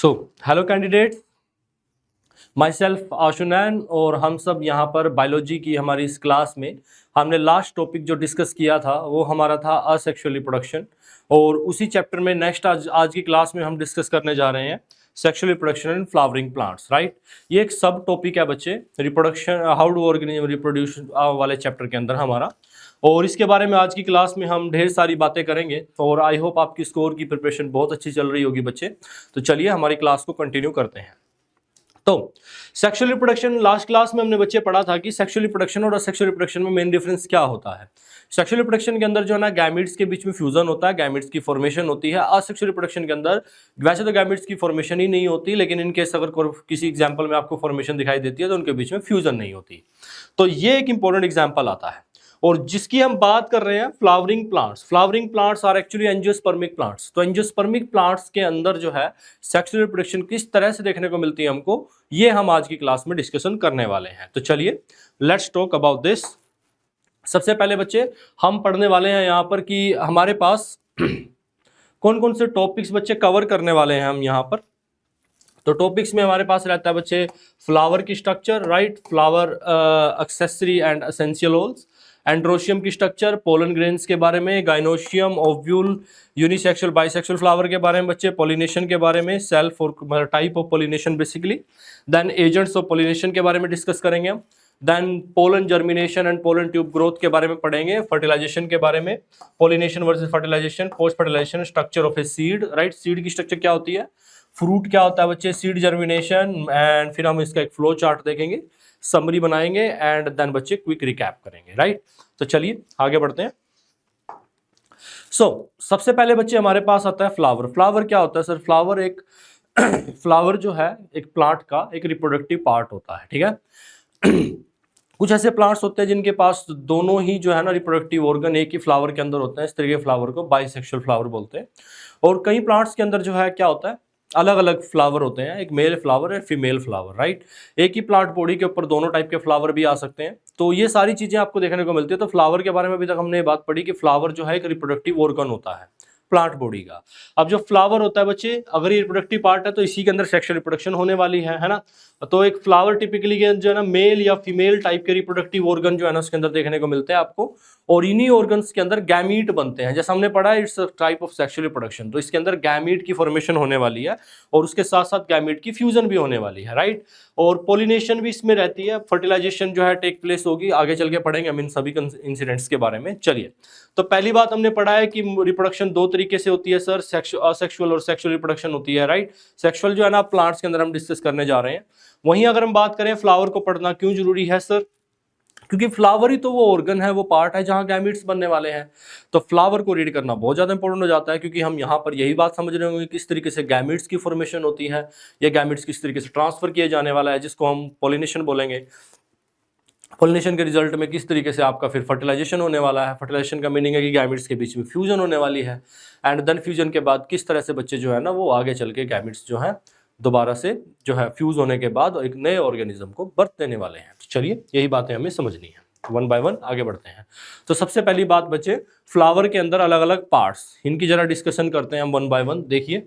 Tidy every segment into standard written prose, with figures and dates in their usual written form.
सो hello candidate, myself Ashunain और हम सब यहाँ पर बायोलॉजी की हमारी इस क्लास में हमने लास्ट टॉपिक जो डिस्कस किया था वो हमारा था असेक्सुअल रिप्रोडक्शन। और उसी चैप्टर में नेक्स्ट आज की क्लास में हम डिस्कस करने जा रहे हैं sexual reproduction in flowering plants. Right, ये एक सब टॉपिक है बच्चे, reproduction how do organism reproduce वाले चैप्टर के अंदर हमारा। और इसके बारे में आज की क्लास में हम ढेर सारी बातें करेंगे और आई होप आपकी स्कोर की प्रिपरेशन बहुत अच्छी चल रही होगी बच्चे। तो चलिए हमारी क्लास को कंटिन्यू करते हैं। तो सेक्सुअल रिप्रोडक्शन लास्ट क्लास में हमने बच्चे पढ़ा था कि सेक्सुअल रिप्रोडक्शन और असेक्सुअल रिप्रोडक्शन में मेन डिफरेंस क्या होता है। सेक्सुअल रिप्रोडक्शन के अंदर जो है ना गैमेट्स के बीच में फ्यूजन होता है, गैमेट्स की फॉर्मेशन होती है। असेक्सुअल रिप्रोडक्शन के अंदर वैसे तो गैमेट्स की फॉर्मेशन ही नहीं होती, लेकिन इनकेस अगर किसी एग्जाम्पल में आपको फॉर्मेशन दिखाई देती है तो उनके बीच में फ्यूजन नहीं होती। तो ये एक इंपॉर्टेंट एग्जाम्पल आता है। और जिसकी हम बात कर रहे हैं flowering plants. Flowering plants are actually angiospermic plants. तो एंजियोस्पर्मिक प्लांट्स के अंदर जो है सेक्सुअल रिप्रोडक्शन किस तरह से देखने को मिलती है हमको, ये हम आज की क्लास में डिस्कशन करने वाले हैं। तो चलिए लेट्स टॉक अबाउट दिस। सबसे पहले बच्चे हम पढ़ने वाले हैं यहाँ पर कि हमारे पास कौन कौन से टॉपिक्स बच्चे कवर करने वाले हैं हम यहाँ पर। तो टॉपिक्स में हमारे पास रहता है बच्चे फ्लावर की structure, right, flower accessory and essential oils, androecium की स्ट्रक्चर, पोलन ग्रेन्स के बारे में, gynoecium, ovule, unisexual bisexual flower के बारे में बच्चे, पॉलिनेशन के बारे में, सेल्फ और type of pollination basically, then agents of pollination के बारे में डिस्कस करेंगे हम, then pollen germination and pollen tube growth के बारे में पढ़ेंगे, फर्टिलाइजेशन के बारे में, pollination versus fertilisation, post fertilisation, structure of a seed, right, seed की स्ट्रक्चर क्या होती है, फ्रूट क्या होता है बच्चे, सीड जर्मिनेशन, एंड फिर हम इसका एक फ्लो चार्ट देखेंगे, समरी बनाएंगे एंड देन बच्चे क्विक रिकैप करेंगे। राइट, तो चलिए आगे बढ़ते हैं। सबसे पहले बच्चे हमारे पास आता है फ्लावर। फ्लावर क्या होता है सर? फ्लावर एक फ्लावर जो है एक प्लांट का एक रिप्रोडक्टिव पार्ट होता है, ठीक है। कुछ ऐसे प्लांट्स होते हैं जिनके पास दोनों ही जो है ना रिप्रोडक्टिव ऑर्गन एक ही फ्लावर के अंदर होते हैं। इस तरह के फ्लावर को बाइसेक्सुअल फ्लावर बोलते हैं। और कई प्लांट्स के अंदर जो है क्या होता है, अलग अलग फ्लावर होते हैं, एक मेल फ्लावर है फीमेल फ्लावर, राइट। एक ही प्लांट बॉडी के ऊपर दोनों टाइप के फ्लावर भी आ सकते हैं। तो ये सारी चीजें आपको देखने को मिलती है। तो फ्लावर के बारे में अभी तक हमने ये बात पढ़ी कि फ्लावर जो है एक रिप्रोडक्टिव ऑर्गन होता है प्लांट बॉडी का। अब जो फ्लावर होता है बच्चे, अगर ये रिप्रोडक्टिव पार्ट है तो इसी के अंदर सेक्सुअल रिप्रोडक्शन होने वाली है ना। तो एक फ्लावर टिपिकली जो है ना मेल या फीमेल टाइप के रिप्रोडक्टिव ऑर्गन जो है ना उसके अंदर देखने को मिलते हैं आपको। और इन्हीं ऑर्गन्स के अंदर गैमीट बनते हैं, जैसा हमने पढ़ा है it's a type of sexual reproduction. तो इसके अंदर गैमीट की फॉर्मेशन होने वाली है और उसके साथ साथ गैमीट की फ्यूजन भी होने वाली है, राइट। और पोलिनेशन भी इसमें रहती है, फर्टिलाइजेशन जो है टेक प्लेस होगी, आगे चल के पढ़ेंगे हम इन सभी इंसिडेंट्स के बारे में। चलिए, तो पहली बात हमने पढ़ा है कि रिप्रोडक्शन दो तरीके से होती है सर, असेक्सुअल और सेक्सुअल रिप्रोडक्शन होती है, राइट। सेक्सुअल जो है ना प्लांट्स के अंदर हम डिस्कस करने जा रहे हैं। वहीं अगर हम बात करें फ्लावर को पढ़ना क्यों जरूरी है सर, क्योंकि फ्लावर ही तो वो ऑर्गन है, वो पार्ट है जहां गैमीट्स बनने वाले हैं। तो फ्लावर को रीड करना बहुत ज्यादा इंपॉर्टेंट हो जाता है, क्योंकि हम यहाँ पर यही बात समझ रहे होंगे किस तरीके से गैमीट्स की फॉर्मेशन होती है, या गैमीट्स किस तरीके से ट्रांसफर किया जाने वाला है, जिसको हम पॉलिनेशन बोलेंगे। पॉलिनेशन के रिजल्ट में किस तरीके से आपका फिर फर्टिलाइजेशन होने वाला है। फर्टिलाइजेशन का मीनिंग है कि गैमीट्स के बीच में फ्यूजन होने वाली है, एंड देन फ्यूजन के बाद किस तरह से बच्चे जो है ना वो आगे चल के गैमीट्स जो है दोबारा से जो है फ्यूज होने के बाद एक नए ऑर्गेनिज्म को बर्थ देने वाले हैं। तो चलिए यही बातें हमें समझनी है, वन बाय वन आगे बढ़ते हैं। तो सबसे पहली बात बच्चे, फ्लावर के अंदर अलग अलग पार्ट्स, इनकी जरा डिस्कशन करते हैं हम वन बाय वन। देखिए,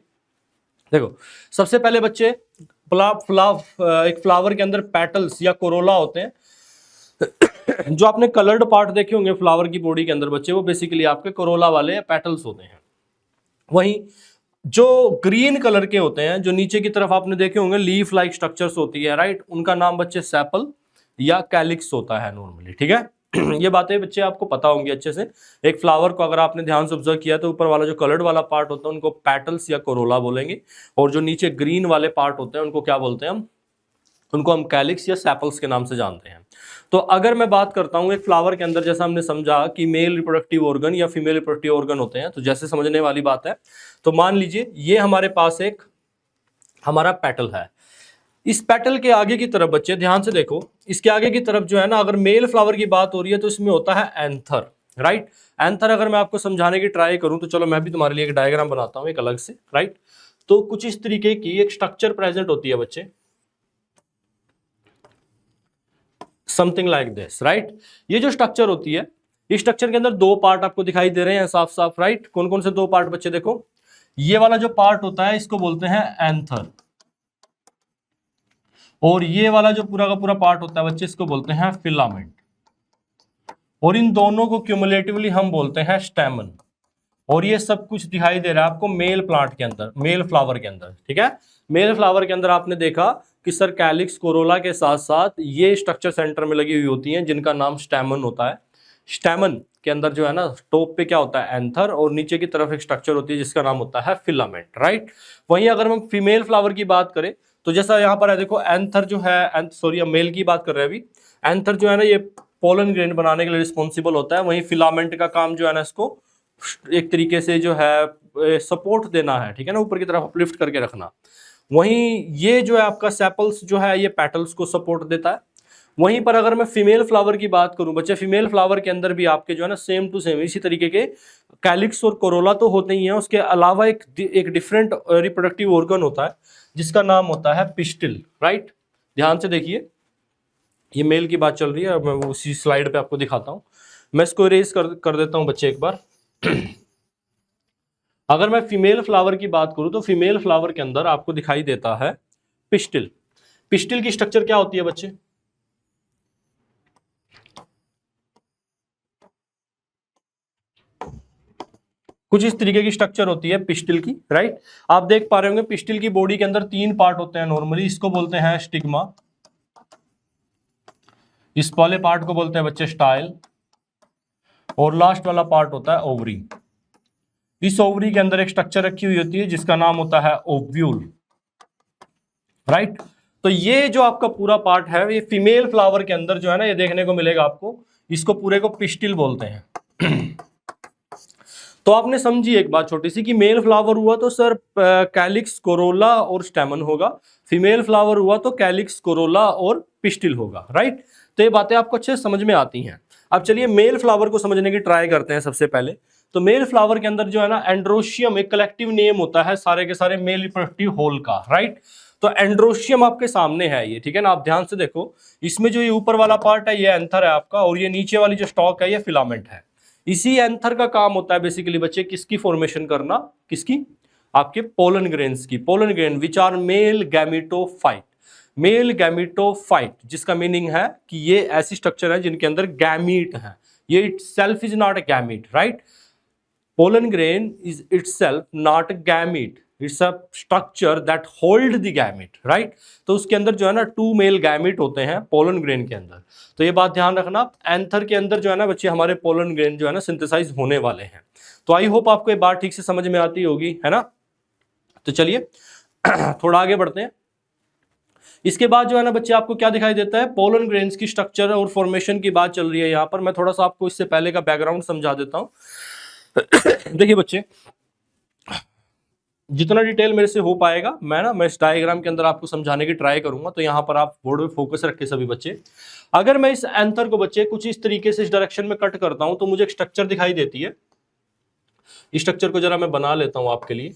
देखो सबसे पहले बच्चे एक फ्लावर के अंदर पेटल्स या कोरोला होते हैं। जो आपने कलर्ड पार्ट देखे होंगे फ्लावर की बॉडी के अंदर बच्चे, वो बेसिकली आपके कोरोला वाले पेटल्स होते हैं। वहीं जो ग्रीन कलर के होते हैं, जो नीचे की तरफ आपने देखे होंगे लीफ लाइक स्ट्रक्चर्स होती है, राइट, उनका नाम बच्चे सेपल या कैलिक्स होता है नॉर्मली, ठीक है। ये बातें बच्चे आपको पता होंगी अच्छे से। एक फ्लावर को अगर आपने ध्यान से ऑब्जर्व किया तो ऊपर वाला जो कलर्ड वाला पार्ट होता है उनको पेटल्स या कोरोला बोलेंगे, और जो नीचे ग्रीन वाले पार्ट होते हैं उनको क्या बोलते हैं उनको हम कैलिक्स या सेपल्स के नाम से जानते हैं। तो अगर मैं बात करता हूं एक फ्लावर के अंदर, जैसा हमने समझा कि मेल रिप्रोडक्टिव ऑर्गन या फीमेल रिप्रोडक्टिव ऑर्गन होते हैं, तो जैसे समझने वाली बात है, तो मान लीजिए ये हमारे पास एक हमारा पेटल है। इस पेटल के आगे की तरफ बच्चे ध्यान से देखो, इसके आगे की तरफ जो है ना, अगर मेल फ्लावर की बात हो रही है तो इसमें होता है एंथर, राइट। एंथर अगर मैं आपको समझाने की ट्राई करूं तो चलो मैं भी तुम्हारे लिए एक डायग्राम बनाता हूं एक अलग से, राइट। तो कुछ इस तरीके की एक स्ट्रक्चर प्रेजेंट होती है बच्चे, समथिंग लाइक दिस, राइट। ये जो स्ट्रक्चर होती है, इस स्ट्रक्चर के अंदर दो पार्ट आपको दिखाई दे रहे हैं साफ साफ, राइट। कौन कौन से दो पार्ट बच्चे? देखो, ये वाला जो पार्ट होता है इसको बोलते हैं एंथर, और ये वाला जो पूरा का पूरा पार्ट होता है बच्चे, इसको बोलते हैं फिलामेंट। और इन दोनों को क्यूमुलेटिवली हम बोलते हैं स्टैमन। और ये सब कुछ दिखाई दे रहा है आपको मेल प्लांट के अंदर, मेल फ्लावर के अंदर, ठीक है। मेल फ्लावर के अंदर आपने देखा कि सर कैलिक्स, कोरोला के साथ साथ ये स्ट्रक्चर सेंटर में लगी हुई होती हैं जिनका नाम स्टैमन होता है। स्टैमन के अंदर जो है ना, टॉप पे क्या होता है, एंथर, और नीचे की तरफ एक स्ट्रक्चर होती है जिसका नाम होता है फिलामेंट, राइट। वहीं अगर हम फीमेल फ्लावर की बात करें तो जैसा यहाँ पर है देखो, एंथर जो है, सॉरी हम मेल की बात कर रहे हैं अभी। एंथर जो है ना ये पोलन ग्रेन बनाने के लिए रिस्पॉन्सिबल होता है। वहीं फिलामेंट का काम जो है ना, इसको एक तरीके से जो है सपोर्ट देना है, ठीक है ना, ऊपर की तरफ अपलिफ्ट करके रखना। वहीं ये जो है आपका सेपल्स जो है ये पेटल्स को सपोर्ट देता है। वहीं पर अगर मैं फीमेल फ्लावर की बात करूं बच्चे, फीमेल फ्लावर के अंदर भी आपके जो है ना सेम टू सेम इसी तरीके के कैलिक्स और कोरोला तो होते ही हैं, उसके अलावा एक डिफरेंट रिप्रोडक्टिव ऑर्गन होता है जिसका नाम होता है पिस्टिल, राइट। ध्यान से देखिए, ये मेल की बात चल रही है, मैं उसी स्लाइड पे आपको दिखाता हूं। मैं इसको इरेज कर देता हूं बच्चे एक बार। अगर मैं फीमेल फ्लावर की बात करूं तो फीमेल फ्लावर के अंदर आपको दिखाई देता है पिस्टिल। पिस्टिल की स्ट्रक्चर क्या होती है बच्चे? कुछ इस तरीके की स्ट्रक्चर होती है पिस्टिल की, राइट। आप देख पा रहे होंगे पिस्टिल की बॉडी के अंदर 3 पार्ट होते हैं नॉर्मली। इसको बोलते हैं स्टिग्मा, इस वाले पार्ट को बोलते हैं बच्चे स्टाइल, और लास्ट वाला पार्ट होता है ओवरी। इस ओवरी के अंदर एक स्ट्रक्चर रखी हुई होती है जिसका नाम होता है ओव्यूल, राइट। तो ये जो आपका पूरा पार्ट है ये फीमेल फ्लावर के अंदर जो है ना ये देखने को मिलेगा आपको। इसको पूरे को पिस्टिल बोलते हैं। तो आपने समझी एक बात छोटी सी कि मेल फ्लावर हुआ तो सर कैलिक्स, कोरोला और स्टेमन होगा। फीमेल फ्लावर हुआ तो कैलिक्स, कोरोला और पिस्टिल होगा, राइट। तो ये बातें आपको अच्छे समझ में आती हैं। अब चलिए मेल फ्लावर को समझने की ट्राई करते हैं सबसे पहले। तो मेल फ्लावर के अंदर जो है ना एंड्रोशियम एक कलेक्टिव नेम होता है सारे के सारे मेल रिप्रोडक्टिव होल का, राइट। तो एंड्रोशियम आपके सामने है ये, ठीक है ना। आप ध्यान से देखो, इसमें जो ये ऊपर वाला पार्ट है ये एंथर है आपका, और ये नीचे वाली जो स्टॉक है ये फिलामेंट है। इसी एंथर का काम होता है बेसिकली बच्चे किसकी फॉर्मेशन करना, किसकी, आपके पोलन ग्रेन्स की। Pollen grain which are male gametophyte, male gametophyte, जिसका मीनिंग है कि ये ऐसी स्ट्रक्चर है जिनके अंदर गैमीट है। ये itself is not a gamete, right. Pollen grain is itself not a gamete, it's a structure that hold the gamete, right. तो उसके अंदर जो है ना 2 मेल गैमेट होते हैं पोलन ग्रेन के अंदर। तो ये बात ध्यान रखना, एंथर के अंदर जो है ना बच्चे हमारे पोलन ग्रेन जो है ना सिंथेसाइज होने वाले हैं। तो आई होप आपको ये बात ठीक से समझ में आती होगी, है ना। तो चलिए थोड़ा आगे बढ़ते हैं। इसके बाद जो है ना बच्चे आपको क्या दिखाई देता है, पोलन ग्रेन्स की स्ट्रक्चर और फॉर्मेशन की बात चल रही है। यहाँ पर मैं थोड़ा सा आपको इससे पहले का बैकग्राउंड समझा देता हूँ। देखिए बच्चे, जितना डिटेल मेरे से हो पाएगा मैं इस डायग्राम के अंदर आपको समझाने की ट्राई करूंगा। तो यहाँ पर आप बोर्ड पे फोकस रखें सभी बच्चे। अगर मैं इस एंथर को बच्चे कुछ इस तरीके से इस डायरेक्शन में कट करता हूं तो मुझे एक स्ट्रक्चर दिखाई देती है। इस स्ट्रक्चर को जरा मैं बना लेता हूं आपके लिए।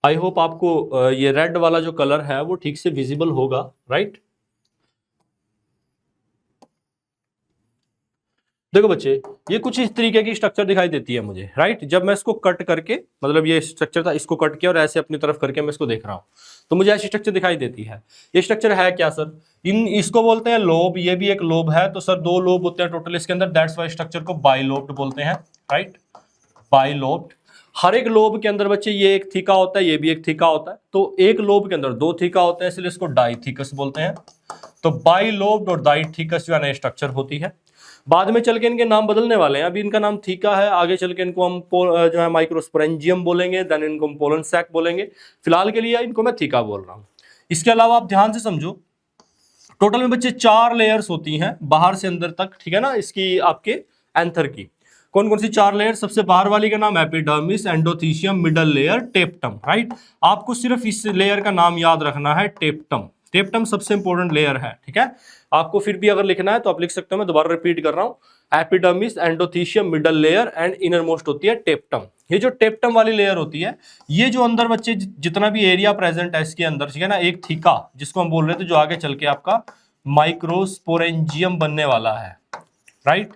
आई होप आपको ये रेड वाला जो कलर है वो ठीक से विजिबल होगा, राइट। देखो बच्चे, ये कुछ इस तरीके की स्ट्रक्चर दिखाई देती है मुझे, राइट। जब मैं इसको कट करके, मतलब ये स्ट्रक्चर था, इसको कट किया और ऐसे अपनी तरफ करके मैं इसको देख रहा हूं तो मुझे ऐसी स्ट्रक्चर दिखाई देती है। ये स्ट्रक्चर है क्या सर? इसको बोलते हैं लोब। ये भी एक लोब है। तो सर 2 लोब होते हैं टोटल इसके अंदर, दैट्स वाई स्ट्रक्चर को बाइलोब्ड बोलते हैं, राइट। बाइलोब्ड। हर एक लोब के अंदर बच्चे ये एक थीका होता है, ये भी एक थीका होता है। तो एक लोब के अंदर 2 थीका होते हैं, इसलिए इसको डाइथीकस बोलते हैं। तो बाइलोब्ड और डाइथीकस जो है ना स्ट्रक्चर होती है। बाद में चल के इनके नाम बदलने वाले हैं। अभी इनका नाम थीका है, आगे चल के इनको हम जो है माइक्रोस्पोरेंजियम बोलेंगे, देन इनको हम पोलन सैक बोलेंगे। फिलहाल के लिए इनको मैं थीका बोल रहा हूं। इसके अलावा आप ध्यान से समझो, टोटल में बच्चे 4 लेयर्स होती हैं बाहर से अंदर तक, ठीक है ना, इसकी आपके एंथर की। कौन कौन सी 4 लेयर? सबसे बाहर वाली का नाम epidermis, endothecium, middle layer, टेप्टम, right. आपको सिर्फ इस लेयर का नाम याद रखना है, टेप्टम। टेप्टम सबसे इंपॉर्टेंट लेयर है, ठीक है। आपको फिर भी अगर लिखना है तो आप लिख सकते हो, मैं दोबारा रिपीट कर रहा हूं। Epidermis, endothecium, middle layer and inner most होती है टेप्टम। ये जो टेप्टम वाली लेयर होती है, ये जो अंदर बच्चे जितना भी एरिया प्रेजेंट है इसके अंदर, ठीक है ना, एक थीका जिसको हम बोल रहे थे, जो आगे चल के आपका माइक्रोस्पोरेंजियम बनने वाला है, राइट।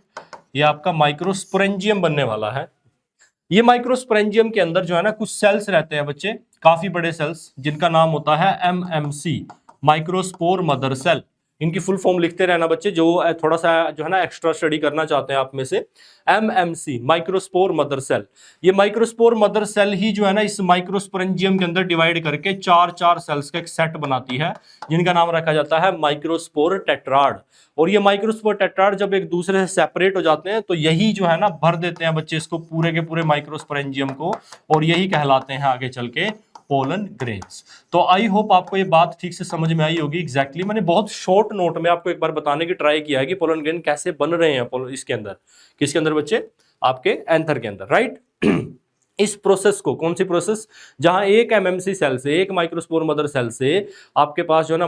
ये आपका माइक्रोस्पोरेंजियम बनने वाला है। ये माइक्रोस्पोरेंजियम के अंदर जो है ना कुछ सेल्स रहते हैं बच्चे, काफी बड़े सेल्स जिनका नाम होता है MMC, माइक्रोस्पोर मदर सेल। इनकी फुल फॉर्म लिखते रहना बच्चे, जो थोड़ा सा जो है ना एक्स्ट्रा स्टडी करना चाहते हैं आप में से। MMC, microspore mother cell. ये माइक्रोस्पोर मदर सेल ही जो है ना इस माइक्रोस्पोरेंजियम के अंदर डिवाइड करके चार चार सेल्स का एक सेट बनाती है, जिनका नाम रखा जाता है माइक्रोस्पोर टेट्राड। और ये माइक्रोस्पोर टेट्राड जब एक दूसरे से सेपरेट हो जाते हैं तो यही जो है ना भर देते हैं बच्चे इसको, पूरे के पूरे माइक्रोस्पोरेंजियम को, और यही कहलाते हैं आगे चल के पोलन ग्रेन्स। तो आई होप आपको ये बात ठीक से समझ में आई होगी। एग्जैक्टली मैंने बहुत शॉर्ट नोट में आपको एक बार बताने की ट्राई किया है कि पोलन ग्रेन कैसे बन रहे हैं इसके अंदर, किसके अंदर बच्चे, आपके एंथर के अंदर, राइट। इस प्रोसेस को, कौन सी प्रोसेस, जहां एक MMC सेल से, एक माइक्रोस्पोर मदर सेल से आपके पास जो है ना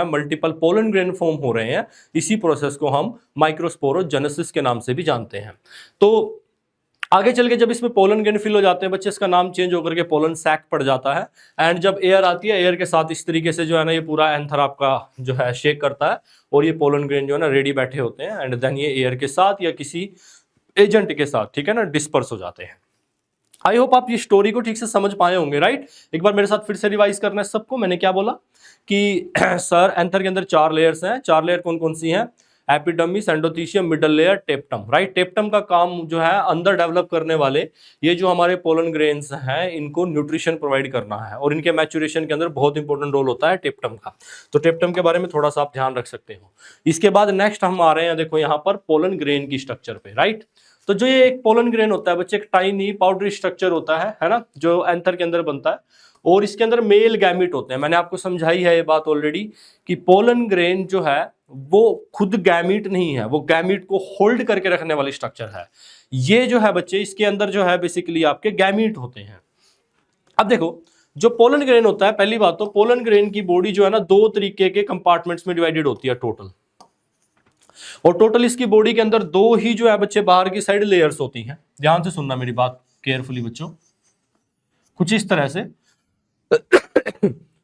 मल्टीपल पोलन ग्रेन फॉर्म हो रहे हैं, इसी प्रोसेस को हम माइक्रोस्पोरोजेनेसिस के नाम से भी जानते हैं। तो आगे चल के जब इसमें पोलन ग्रेन फिल हो जाते हैं बच्चे, इसका नाम चेंज होकर के पोलन सैक पड़ जाता है। एंड जब एयर आती है, एयर के साथ इस तरीके से जो है ना ये पूरा एंथर आपका जो है शेक करता है, और ये पोलन ग्रेन जो है ना रेडी बैठे होते हैं, एंड देन ये एयर के साथ या किसी एजेंट के साथ, ठीक है ना, डिस्पर्स हो जाते हैं। आई होप आप ये स्टोरी को ठीक से समझ पाए होंगे, राइट। एक बार मेरे साथ फिर से रिवाइज करना है सबको। मैंने क्या बोला कि सर एंथर के अंदर 4 लेयर्स हैं। 4 लेयर कौन कौन सी हैं, epidermis, endothecium, middle layer, टेप्टम, right. टेप्टम का काम जो है अंदर डेवलप करने वाले ये जो हमारे पोलन ग्रेन्स हैं, इनको न्यूट्रिशन प्रोवाइड करना है, और इनके मैच्योरेशन के अंदर बहुत इंपॉर्टेंट रोल होता है टेप्टम का। तो टेप्टम के बारे में थोड़ा सा आप ध्यान रख सकते हो। इसके बाद नेक्स्ट हम आ रहे हैं, देखो यहाँ पर पोलन ग्रेन की स्ट्रक्चर पे, राइट। तो जो ये एक पोलन ग्रेन होता है बच्चे, एक टाइनी पाउडरी स्ट्रक्चर होता है ना, जो एंथर के अंदर बनता है, और इसके अंदर मेल गैमिट होते हैं। मैंने आपको समझाई है ये बात ऑलरेडी कि पोलन ग्रेन जो है वो खुद गैमिट नहीं है, वो गैमिट को होल्ड करके रखने वाली स्ट्रक्चर है। ये जो है बच्चे, इसके अंदर जो है बेसिकली आपके गैमिट होते हैं। अब देखो, जो पोलन ग्रेन होता है, पहली बात तो पोलन ग्रेन की बॉडी जो है ना 2 तरीके के कंपार्टमेंट्स में डिवाइडेड होती है टोटल, और टोटल इसकी बॉडी के अंदर 2 ही जो है बच्चे बाहर की साइड लेयर्स होती हैं। ध्यान से सुनना मेरी बात केयरफुली बच्चों, कुछ इस तरह से।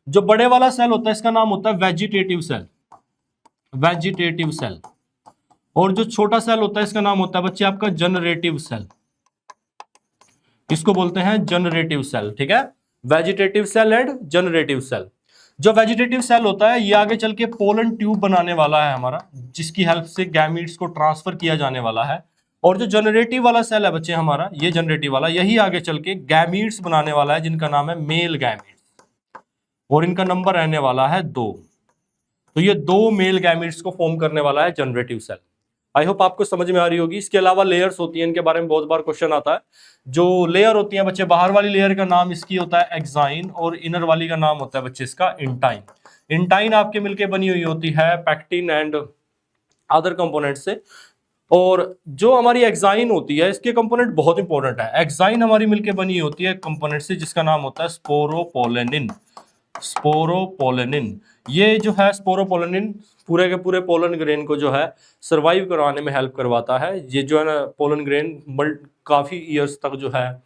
जो बड़े वाला सेल होता है इसका नाम होता है वेजिटेटिव सेल, वेजिटेटिव सेल, और जो छोटा सेल होता है इसका नाम होता है बच्चे आपका जनरेटिव सेल, इसको बोलते हैं जनरेटिव सेल, ठीक है। Vegetative cell and generative cell. जो वेजिटेटिव सेल होता है ये आगे चल के पोलन ट्यूब बनाने वाला है हमारा, जिसकी हेल्प से गैमीट्स को ट्रांसफर किया जाने वाला है। और जो जनरेटिव वाला सेल है बच्चे हमारा, ये जनरेटिव वाला, यही आगे चल के गैमीट्स बनाने वाला है, जिनका नाम है मेल गैमीट्स, और इनका नंबर रहने वाला है 2। तो ये 2 मेल गैमीट्स को फॉर्म करने वाला है जनरेटिव सेल। आई होप आपको समझ में आ रही होगी। इसके अलावा लेयर्स होती हैं, इनके बारे में बहुत बार क्वेश्चन आता है। जो लेयर होती है बच्चे, बाहर वाली लेयर का नाम इसकी होता है एक्साइन, और इनर वाली का नाम होता है बच्चे इसका इंटाइन। इंटाइन आपके मिलके बनी हुई होती है पैक्टिन एंड अदर कंपोनेंट से, और जो हमारी एक्साइन होती है इसके कंपोनेंट बहुत इंपॉर्टेंट है। एक्साइन हमारी मिलके बनी होती है कंपोनेंट से, जिसका नाम होता है स्पोरोपोलेनिन, स्पोरोपोलेनिन। ये जो है स्पोरोपोलेनिन पूरे के पूरे पोलन ग्रेन को जो है सरवाइव करवाने में हेल्प करवाता है। ये जो है ना पोलन ग्रेन काफ़ी ईयर्स तक जो है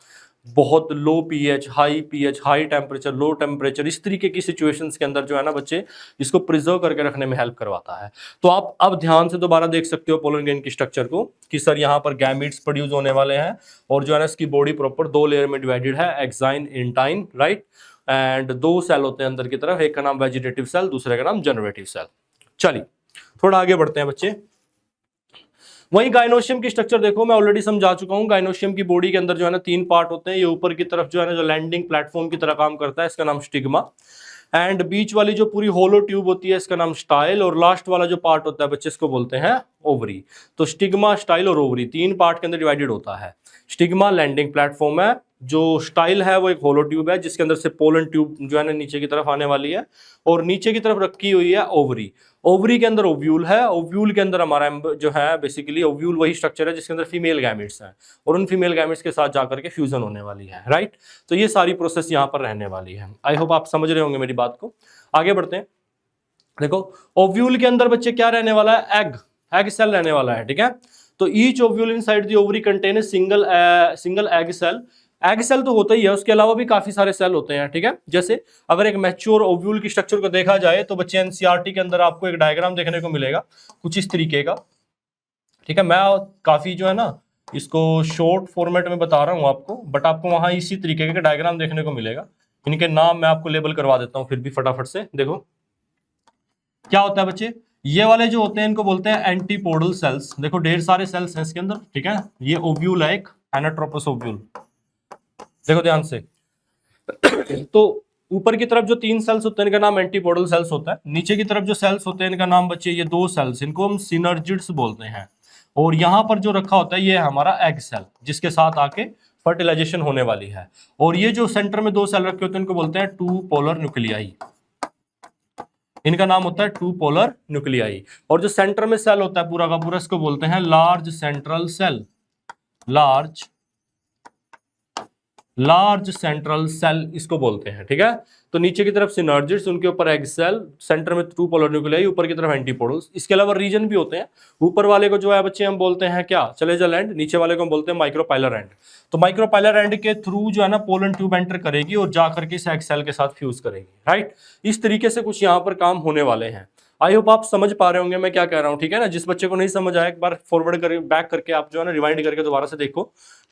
बहुत low pH, high temperature, low temperature, इस तरीके की सिचुएशंस के अंदर जो है ना बच्चे इसको प्रिजर्व करके रखने में हेल्प करवाता है। तो आप अब ध्यान से दोबारा देख सकते हो पोलन ग्रेन की स्ट्रक्चर को कि सर यहाँ पर गैमीट्स प्रोड्यूस होने वाले हैं, और जो है ना इसकी बॉडी प्रॉपर 2 लेयर में डिवाइडेड है, exine, intine, right. And 2 cell होते हैं अंदर की तरफ, एक का नाम वेजिटेटिव सेल, दूसरे का नाम जनरेटिव सेल। चलिए थोड़ा आगे बढ़ते हैं बच्चे। वहीं गाइनोशियम की स्ट्रक्चर देखो, मैं ऑलरेडी समझा चुका हूं। गाइनोशियम की बॉडी के अंदर जो है ना 3 पार्ट होते हैं। ये ऊपर की तरफ जो है ना जो लैंडिंग प्लेटफॉर्म की तरह काम करता है, इसका नाम स्टिग्मा, एंड बीच वाली जो पूरी होलो ट्यूब होती है इसका नाम स्टाइल, और लास्ट वाला जो पार्ट होता है बच्चे इसको बोलते हैं ओवरी। तो स्टिग्मा, स्टाइल और ओवरी 3 पार्ट के अंदर डिवाइडेड होता है। स्टिग्मा लैंडिंग प्लेटफॉर्म है, जो स्टाइल है वो एक होलो ट्यूब है जिसके अंदर से पोलन ट्यूब जो है ना नीचे की तरफ आने वाली है, और नीचे की तरफ रखी हुई है ओवरी। ओवरी के अंदर ओव्यूल है, ओव्यूल के अंदर हमारा जो है बेसिकली ओव्यूल वही स्ट्रक्चर है जिसके अंदर फीमेल गैमेट्स हैं, और उन फीमेल गैमेट्स के साथ जाकर के फ्यूजन होने वाली है, राइट। तो ये सारी प्रोसेस यहाँ पर रहने वाली है। आई होप आप समझ रहे होंगे मेरी बात को। आगे बढ़ते हैं। देखो ओव्यूल के अंदर बच्चे क्या रहने वाला है, एग सेल रहने वाला है, ठीक है। तो each ovule inside the ovary contain single egg cell. Egg cell तो होता ही है, उसके अलावा भी काफी सारे सेल होते हैं, ठीक है। जैसे अगर एक मैच्योर ओव्यूल की स्ट्रक्चर को देखा जाए तो बच्चे एनसीईआरटी के अंदर आपको एक डायग्राम देखने को मिलेगा कुछ इस तरीके का, ठीक है। मैं काफी जो है ना इसको शॉर्ट फॉर्मेट में बता रहा हूं आपको, बट आपको वहां इसी तरीके का डायग्राम देखने को मिलेगा। इनके नाम मैं आपको लेबल करवा देता हूं फिर भी फटाफट से। देखो क्या होता है बच्चे, ये वाले जो होते हैं इनको बोलते हैं एंटीपोडल सेल्स। देखो ढेर सारे सेल्स हैं इसके अंदर, ठीक है। ये ओव्यूल है एक, एनाट्रोपस ओव्यूल। देखो ध्यान से तो ऊपर की तरफ जो 3 सेल्स होते हैं इनका नाम एंटीपोडल सेल्स होता है। नीचे की तरफ जो सेल्स होते हैं इनका नाम बच्चे ये 2 सेल्स, इनको हम सिनर्जिड्स बोलते हैं। और यहां पर जो रखा होता है ये है हमारा एग सेल, जिसके साथ आके फर्टिलाइजेशन होने वाली है। और ये जो सेंटर में 2 सेल रखे होते हैं इनको बोलते हैं 2 पोलर न्यूक्लियाई। इनका नाम होता है 2 पोलर न्यूक्लियाई। और जो सेंटर में सेल होता है पूरा का पूरा, इसको बोलते हैं large central cell. Large central cell इसको बोलते हैं, ठीक है। तो नीचे की तरफ सिनर्जिड्स, उनके ऊपर एग सेल, सेंटर में 2 पोलर न्यूक्लियाई, ऊपर की तरफ एंटीपोडल्स। इसके अलावा रीजन भी होते हैं। ऊपर वाले को जो है बच्चे हम बोलते हैं क्या, चलेजल एंड। नीचे वाले को हम बोलते हैं माइक्रोपाइलर एंड। तो माइक्रोपाइलर एंड के थ्रू जो है ना पोलन ट्यूब एंटर करेगी और जाकर के इस एग सेल के साथ फ्यूज करेगी, राइट। इस तरीके से कुछ यहाँ पर काम होने वाले हैं। आई होप आप समझ पा रहे होंगे मैं क्या कह रहा हूँ, ठीक है ना। जिस बच्चे को नहीं समझ आया एक बार फॉरवर्ड करके बैक करके आप जो है ना रिवाइंड करके दोबारा से देखो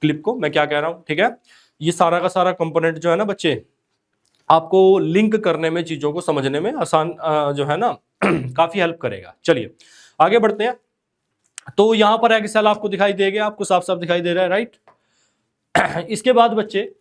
क्लिप को, मैं क्या कह रहा हूँ, ठीक है। ये सारा का सारा कंपोनेंट जो है ना बच्चे आपको लिंक करने में, चीजों को समझने में आसान जो है ना काफी हेल्प करेगा। चलिए आगे बढ़ते हैं। तो यहां पर एग सेल आपको दिखाई देगा, आपको साफ साफ दिखाई दे रहा है, राइट। इसके बाद बच्चे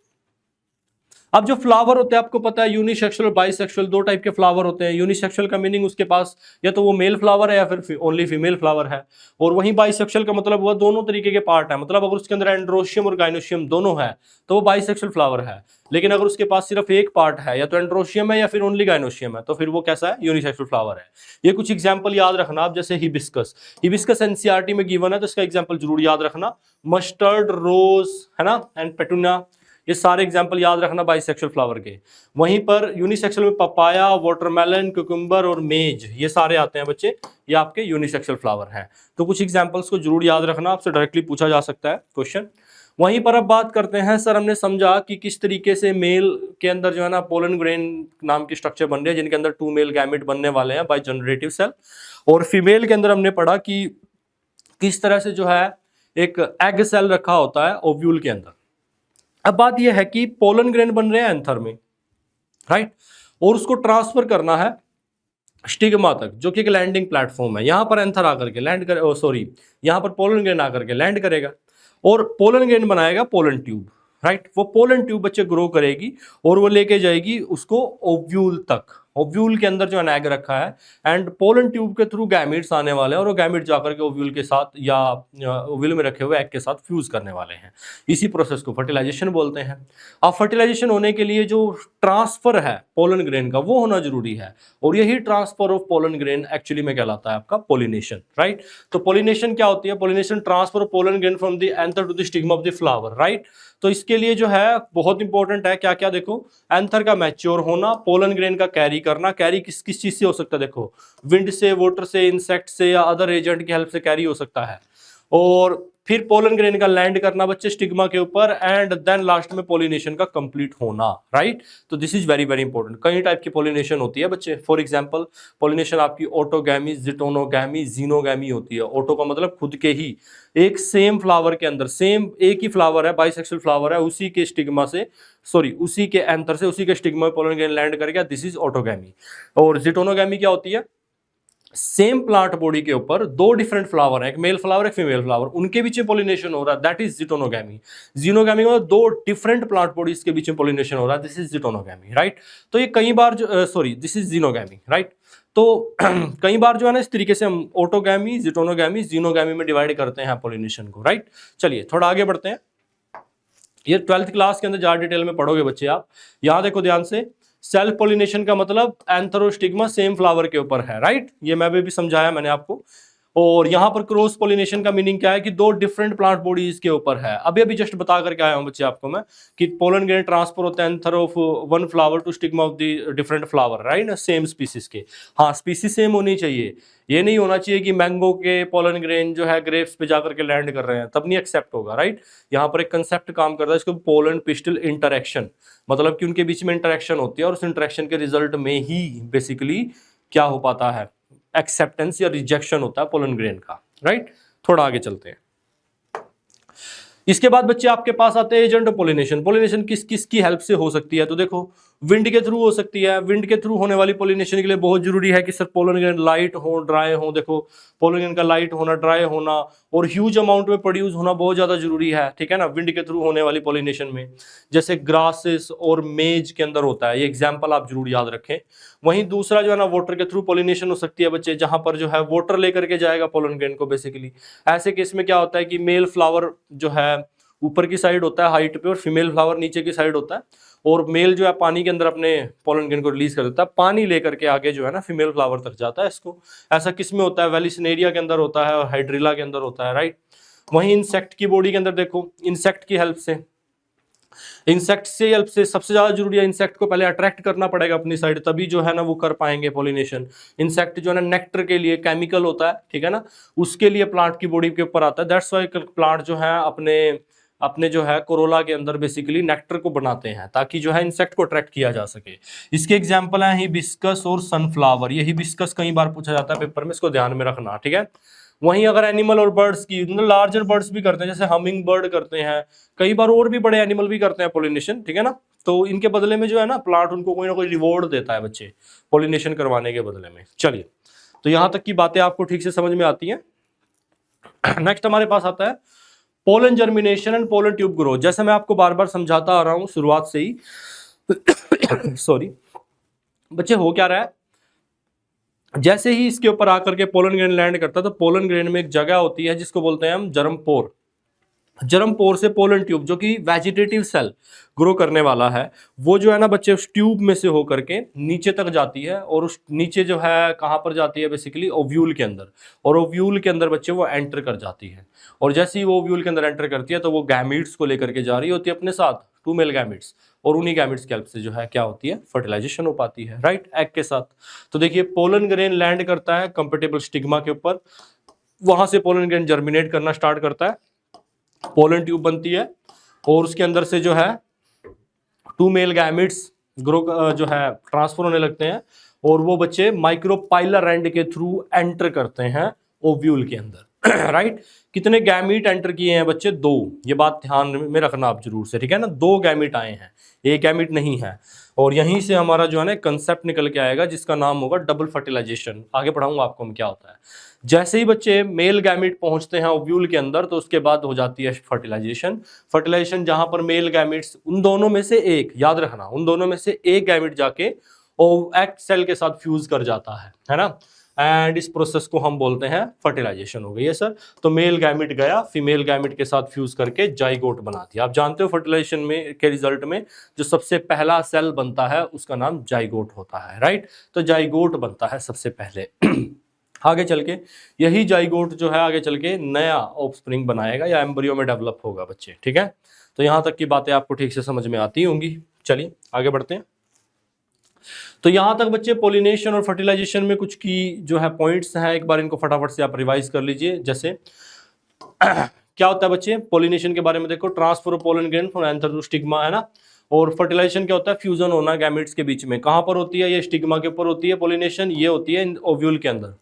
अब जो फ्लावर होते हैं आपको पता है यूनिसेक्सुअल बाइसेक्सुअल 2 टाइप के फ्लावर होते हैं। यूनिसेक्सुअल का मीनिंग उसके पास या तो वो मेल फ्लावर है या फिर ओनली फीमेल फ्लावर है। और वहीं बाइसेक्सुअल का मतलब वो दोनों तरीके के पार्ट है, मतलब अगर उसके अंदर एंड्रोशियम और गाइनोशियम दोनों है तो वो बाइसेक्सुअल फ्लावर है। लेकिन अगर उसके पास सिर्फ एक पार्ट है, या तो एंड्रोशियम है या फिर ओनली गाइनोशियम है, तो फिर वो कैसा है, यूनिसेक्सुअल फ्लावर है। ये कुछ एग्जाम्पल याद रखना आप, जैसे हिबिस्कस। हिबिस्कस एनसीईआरटी में गिवन है तो इसका एग्जाम्पल जरूर याद रखना। मस्टर्ड, रोज है ना, एंड पेटूनिया, ये सारे एग्जाम्पल याद रखना बाइसेक्सुअल फ्लावर के। वहीं पर यूनिसेक्सुअल में पपाया, वाटरमेलन, कुकुम्बर और मेज, ये सारे आते हैं बच्चे, ये आपके यूनिसेक्सुअल फ्लावर हैं। तो कुछ एग्जाम्पल्स को जरूर याद रखना, आपसे डायरेक्टली पूछा जा सकता है क्वेश्चन। वहीं पर अब बात करते हैं, सर हमने समझा कि किस तरीके से मेल के अंदर जो है ना पोलन ग्रेन नाम की स्ट्रक्चर बन रही है, जिनके अंदर 2 मेल गैमेट बनने वाले हैं बाय जनरेटिव सेल। और फीमेल के अंदर हमने पढ़ा कि किस तरह से जो है एक एग सेल रखा होता है ओव्यूल के अंदर। अब बात यह है कि पोलन ग्रेन बन रहे हैं एंथर में, राइट, और उसको ट्रांसफर करना है स्टिग्मा तक, जो कि एक लैंडिंग प्लेटफॉर्म है। यहां पर एंथर आकर के लैंड करे, यहां पर पोलन ग्रेन आकर के लैंड करेगा और पोलन ग्रेन बनाएगा पोलन ट्यूब, राइट। वो पोलन ट्यूब बच्चे ग्रो करेगी और वो लेके जाएगी उसको ओव्यूल तक। ओव्यूल के अंदर जो एग रखा है एंड पोलन ट्यूब के थ्रू गैमेट्स आने वाले हैं और वो गैमेट जाकर के ओव्यूल के साथ या ओव्यूल में रखे हुए एग के साथ फ्यूज करने वाले हैं। इसी प्रोसेस को फर्टिलाइजेशन बोलते हैं। अब फर्टिलाइजेशन होने के लिए जो ट्रांसफर है पोलन ग्रेन का वो होना जरूरी है, और यही transfer of pollen grain actually में कहलाता है आपका पोलिनेशन, राइट। तो पोलिनेशन क्या होती है, pollination transfer of pollen grain from the anther to the stigma of the flower, right. तो इसके लिए जो है बहुत इंपॉर्टेंट है क्या क्या, देखो एंथर का मैच्योर होना, पोलन ग्रेन का कैरी करना। कैरी किस किस चीज से हो सकता है, देखो विंड से, वाटर से, इंसेक्ट से या अदर एजेंट की हेल्प से कैरी हो सकता है। और फिर पोलन ग्रेन का लैंड करना बच्चे स्टिग्मा के ऊपर, एंड देन लास्ट में पोलिनेशन का कंप्लीट होना, राइट। तो this is very very important. कई टाइप की पोलिनेशन होती है बच्चे। फॉर एग्जांपल पोलिनेशन आपकी ऑटोगैमी, जिटोनोगैमी, जीनोगैमी होती है। ऑटो का मतलब खुद के ही, एक सेम फ्लावर के अंदर सेम एक ही फ्लावर है, बाइसेक्सुअल फ्लावर है, उसी के स्टिग्मा से उसी के एंथर से उसी के स्टिग्मा में पोलन ग्रेन लैंड कर गया, दिस इज ऑटोगैमी। और जिटोनोगैमी क्या होती है, सेम प्लांट बॉडी के ऊपर 2 डिफरेंट फ्लावर है, एक मेल फ्लावर एक फीमेल फ्लावर, उनके बीच में पोलिनेशन हो रहा है, दैट इज जिटोनोगैमी। जीनोगैमी में 2 डिफरेंट प्लांट बॉडीज के बीच में पोलिनेशन हो रहा है, दिस इज जिटोनोगैमी, राइट। तो ये कई बार दिस इज जीनोगैमी, राइट। तो कई बार जो है ना इस तरीके से हम ऑटोगैमी, जिटोनोगैमी, जीनोगैमी में डिवाइड करते हैं पोलिनेशन को, राइट। चलिए थोड़ा आगे बढ़ते हैं। ये 12th क्लास के अंदर ज्यादा डिटेल में पढ़ोगे बच्चे आप। यहां देखो ध्यान से, सेल्फ पोलिनेशन का मतलब एंथरोस्टिग्मा सेम फ्लावर के ऊपर है, राइट। ये मैं भी समझाया मैंने आपको। और यहां पर क्रॉस पोलिनेशन का मीनिंग क्या है कि 2 डिफरेंट प्लांट बॉडीज के ऊपर है। अभी जस्ट बता करके आया हूं बच्चे आपको मैं कि पोलन ग्रेन ट्रांसफर होता है anther of one flower to stigma of the different flower, right, same species के। हाँ, स्पीसीज सेम होनी चाहिए, ये नहीं होना चाहिए कि मैंगो के पोलन ग्रेन जो है ग्रेप्स पे जाकर के लैंड कर रहे हैं, तब नहीं एक्सेप्ट होगा, राइट। यहाँ पर एक कंसेप्ट काम करता है, इसको पोलन पिस्टल इंटरेक्शन, मतलब कि उनके बीच में इंटरेक्शन होती है और उस इंटरेक्शन के रिजल्ट में ही बेसिकली क्या हो पाता है, एक्सेप्टेंस या रिजेक्शन होता है पोलन ग्रेन का, राइट। थोड़ा आगे चलते हैं। इसके बाद बच्चे आपके पास आते हैं एजेंट ऑफ पोलिनेशन। पोलिनेशन किस किस की हेल्प से हो सकती है? तो देखो, विंड के थ्रू हो सकती है। विंड के थ्रू होने वाली पोलिनेशन के लिए बहुत जरूरी है कि सर पोलन ग्रेन लाइट हो, ड्राई हो। देखो, पोलन ग्रेन का लाइट होना, ड्राई होना और ह्यूज अमाउंट में प्रोड्यूस होना बहुत ज्यादा जरूरी है, ठीक है ना, विंड के थ्रू होने वाली पोलिनेशन में। जैसे ग्रासेस और मेज के अंदर होता है, ये एग्जाम्पल आप जरूर याद रखें। वहीं दूसरा जो है ना, वाटर के थ्रू पोलिनेशन हो सकती है बच्चे, जहां पर जो है वाटर लेकर के जाएगा पोलन ग्रेन को बेसिकली। ऐसे केस में क्या होता है कि मेल फ्लावर जो है ऊपर की साइड होता है हाइट पे, और फीमेल फ्लावर नीचे की साइड होता है, और मेल जो है पानी के अंदर अपने पोलन ग्रेन को रिलीज कर देता है, पानी लेकर के आगे जो है ना फीमेल फ्लावर तक जाता है इसको। ऐसा किस में होता है? वेलिसिनेरिया के अंदर होता है और हाइड्रिला के अंदर होता है, राइट। वहीं इंसेक्ट की बॉडी के अंदर देखो, इंसेक्ट की हेल्प से, इंसेक्ट से हेल्प से सबसे ज्यादा जरूरी है, इंसेक्ट को पहले अट्रैक्ट करना पड़ेगा अपनी साइड, तभी जो है ना वो कर पाएंगे पोलिनेशन। इंसेक्ट जो है ना नेक्टर के लिए केमिकल होता है, ठीक है ना, उसके लिए प्लांट की बॉडी के ऊपर आता है। दैट्स व्हाई प्लांट जो है अपने अपने जो है कोरोला के अंदर बेसिकली नेक्टर को बनाते हैं, ताकि जो है इंसेक्ट को अट्रैक्ट किया जा सके। इसके एग्जांपल हैं हिबिस्कस और सनफ्लावर। ये हिबिस्कस कई बार पूछा जाता है पेपर में, इसको ध्यान में रखना, ठीक है। वहीं अगर एनिमल और बर्ड्स की, मतलब लार्जर बर्ड्स भी करते हैं, जैसे हमिंग बर्ड करते हैं, कई बार और भी बड़े एनिमल भी करते हैं पोलिनेशन, ठीक है ना। तो इनके बदले में जो है ना प्लांट उनको कोई ना कोई रिवॉर्ड देता है बच्चे, पोलिनेशन करवाने के बदले में। चलिए, तो यहां तक की बातें आपको ठीक से समझ में आती हैं। नेक्स्ट हमारे पास आता है pollen germination and pollen tube growth. जैसे मैं आपको बार बार समझाता आ रहा हूं शुरुआत से ही सॉरी बच्चे, हो क्या रहा है, जैसे ही इसके ऊपर आकर के पोलन ग्रेन लैंड करता है, तो पोलन ग्रेन में एक जगह होती है जिसको बोलते हैं हम जर्म पोर। जर्म पोर से पोलन ट्यूब, जो कि वेजिटेटिव सेल ग्रो करने वाला है, वो जो है ना बच्चे उस ट्यूब में से होकर के नीचे तक जाती है, और उस नीचे जो है कहाँ पर जाती है बेसिकली, ओव्यूल के अंदर। और ओव्यूल के अंदर बच्चे वो एंटर कर जाती है, और जैसे ही वो ओव्यूल के अंदर एंटर करती है तो वो गैमीट्स को लेकर के जा रही होती है अपने साथ, 2 मेल गैमीट्स, और उन्हीं गैमीट्स की हेल्प से जो है क्या होती है, फर्टिलाइजेशन हो पाती है, राइट, एग के साथ। तो देखिए, पोलन ग्रेन लैंड करता है कंपेटेबल स्टिग्मा के ऊपर, वहां से पोलन ग्रेन जर्मिनेट करना स्टार्ट करता है, पोलन ट्यूब बनती है, और उसके अंदर से जो है 2 मेल गैमिट्स ग्रो जो है ट्रांसफर होने लगते हैं, और वो बच्चे माइक्रोपाइलर एंड के थ्रू एंटर करते हैं ओव्यूल के अंदर। राइट। कितने गैमीट एंटर किए हैं बच्चे? 2। ये बात ध्यान में रखना आप जरूर से, ठीक है ना, 2 गैमीट आए हैं, एक गैमीट नहीं है। और यहीं से हमारा जो है ना कंसेप्ट निकल के आएगा जिसका नाम होगा डबल फर्टिलाइजेशन। आगे पढ़ाऊंगा आपको हम क्या होता है। जैसे ही बच्चे मेल गैमीट पहुंचते हैं ओव्यूल के अंदर, तो उसके बाद हो जाती है फर्टिलाइजेशन। फर्टिलाइजेशन जहां पर मेल गैमीट्स, उन दोनों में से एक, याद रखना, उन दोनों में से एक गैमीट जाके एग सेल के साथ फ्यूज कर जाता है ना, एंड इस प्रोसेस को हम बोलते हैं फर्टिलाइजेशन। हो गई है सर। तो मेल गैमिट गया, फीमेल गैमिट के साथ फ्यूज करके जाइगोट बना दिया। आप जानते हो फर्टिलाइजेशन में के रिजल्ट में जो सबसे पहला सेल बनता है उसका नाम जाइगोट होता है, राइट। तो जाइगोट बनता है सबसे पहले। आगे चल के यही जाइगोट जो है आगे चल के नया ऑफस्प्रिंग बनाएगा या एम्ब्रियो में डेवलप होगा बच्चे, ठीक है। तो यहां तक की बातें आपको ठीक से समझ में आती होंगी। चलिए आगे बढ़ते हैं। तो यहां तक बच्चे पोलिनेशन और फर्टिलाइजेशन में कुछ की जो है पॉइंट्स हैं, एक बार इनको फटाफट से आप रिवाइज कर लीजिए। जैसे क्या होता है बच्चे पोलिनेशन के बारे में, देखो transfer of pollen grain from anther to stigma, है ना। और फर्टिलाइजेशन क्या होता है? फ्यूजन होना गैमेट्स के बीच में। कहां पर होती है? ये स्टिग्मा के ऊपर होती है पोलिनेशन, ये होती है ओव्यूल के अंदर।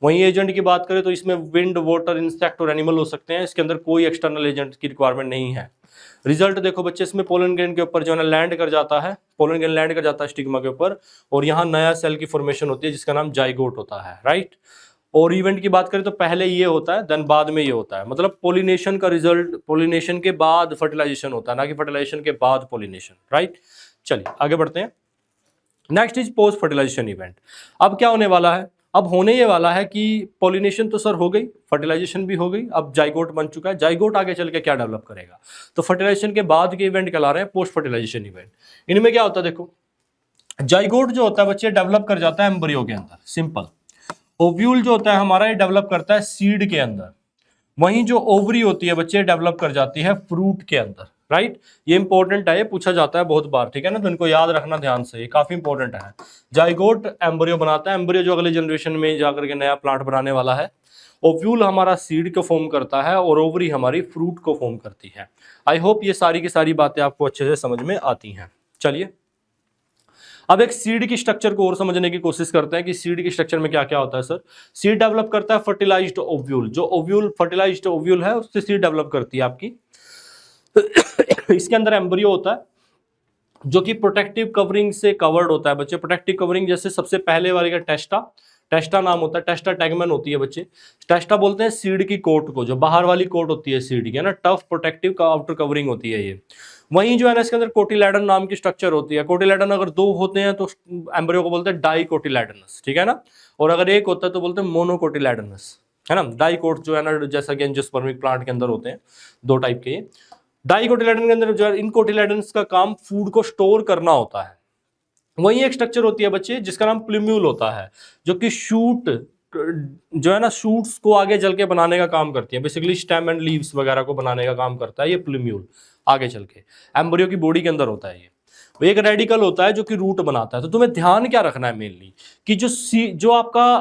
वहीं एजेंट की बात करें तो इसमें विंड, वाटर, इंसेक्ट और एनिमल हो सकते हैं। इसके अंदर कोई एक्सटर्नल एजेंट की रिक्वायरमेंट नहीं है। रिजल्ट देखो बच्चे, इसमें पोलन ग्रेन के ऊपर जो है लैंड कर जाता है, पोलन ग्रेन लैंड कर जाता है स्टिग्मा के ऊपर, और यहाँ नया सेल की फॉर्मेशन होती है जिसका नाम जाइगोट होता है, राइट। और इवेंट की बात करें तो पहले ये होता है, देन बाद में ये होता है। मतलब पोलिनेशन का रिजल्ट पोलिनेशन के बाद फर्टिलाइजेशन होता है, ना कि फर्टिलाइजेशन के बाद पोलिनेशन, राइट। चलिए आगे बढ़ते हैं। Next is post fertilisation event. अब क्या होने वाला है? अब होने ये वाला है कि पोलिनेशन तो सर हो गई, फर्टिलाइजेशन भी हो गई, अब जाइगोट बन चुका है। जाइगोट आगे चल के क्या डेवलप करेगा? तो फर्टिलाइजेशन के बाद के इवेंट कहला रहे हैं पोस्ट फर्टिलाइजेशन इवेंट। इनमें क्या होता है? देखो जाइगोट जो होता है बच्चे डेवलप कर जाता है एम्ब्रियो के अंदर, सिंपल। ओव्यूल जो होता है हमारा ये डेवलप करता है सीड के अंदर। वहीं जो ओवरी होती है बच्चे डेवलप कर जाती है फ्रूट के अंदर, राइट। ये इंपॉर्टेंट है, ये पूछा जाता है बहुत बार, ठीक है ना, तो इनको याद रखना ध्यान से, ये काफी इंपॉर्टेंट है। जाइगोट एम्ब्रियो बनाता है, एम्ब्रियो जो अगले जनरेशन में जाकर के नया प्लांट बनाने वाला है। ओव्यूल हमारा सीड को फॉर्म करता है और ओवरी हमारी फ्रूट को फॉर्म करती है। आई होप ये सारी की सारी बातें आपको अच्छे से समझ में आती हैं। चलिए अब एक सीड की स्ट्रक्चर को और समझने की कोशिश करते हैं कि सीड की स्ट्रक्चर में क्या क्या होता है। सर सीड डेवलप करता है फर्टिलाइज्ड ओव्यूल, जो ओव्यूल फर्टिलाइज्ड ओव्यूल है उससे सीड डेवलप करती है आपकी। इसके अंदर एम्ब्रियो होता है जो कि प्रोटेक्टिव कवरिंग से कवर्ड होता है बच्चे। प्रोटेक्टिव कवरिंग जैसे सबसे पहले वाले का टेस्टा, टेस्टा नाम होता है, टेस्टा टैगमन होती है बच्चे। टेस्टा बोलते हैं सीड की कोट को, जो बाहर वाली कोट होती है सीड की, है ना, टफ प्रोटेक्टिव का आउटर कवरिंग होती है ये। वहीं जो है ना इसके अंदर कोटिलेडन नाम की स्ट्रक्चर होती है। कोटिलेडन अगर दो होते हैं तो एम्ब्रियो को बोलते हैं डाई कोटिलेडनस, ठीक है ना, और अगर एक होता है तो बोलते हैं मोनोकोटिलेडनस, है ना। डाइकोट जो है ना, जैसा कि एंजियोस्पर्मिक प्लांट के अंदर होते हैं, दो टाइप के। डाइकोटिलेडन के अंदर जो है, इन कोटिलेडन्स का काम फूड को स्टोर करना होता है। वही एक स्ट्रक्चर होती है बच्चे जिसका नाम प्लूम्यूल होता है, जो कि शूट जो है ना, शूट्स को आगे चल के बनाने का काम करती है। बेसिकली स्टेम एंड लीव्स वगैरह को बनाने का काम करता है ये प्लूम्यूल, आगे चल के एम्ब्रियो की बॉडी के अंदर होता है ये। एक रेडिकल होता है जो कि रूट बनाता है। तो तुम्हें ध्यान क्या रखना है मेनली, कि जो आपका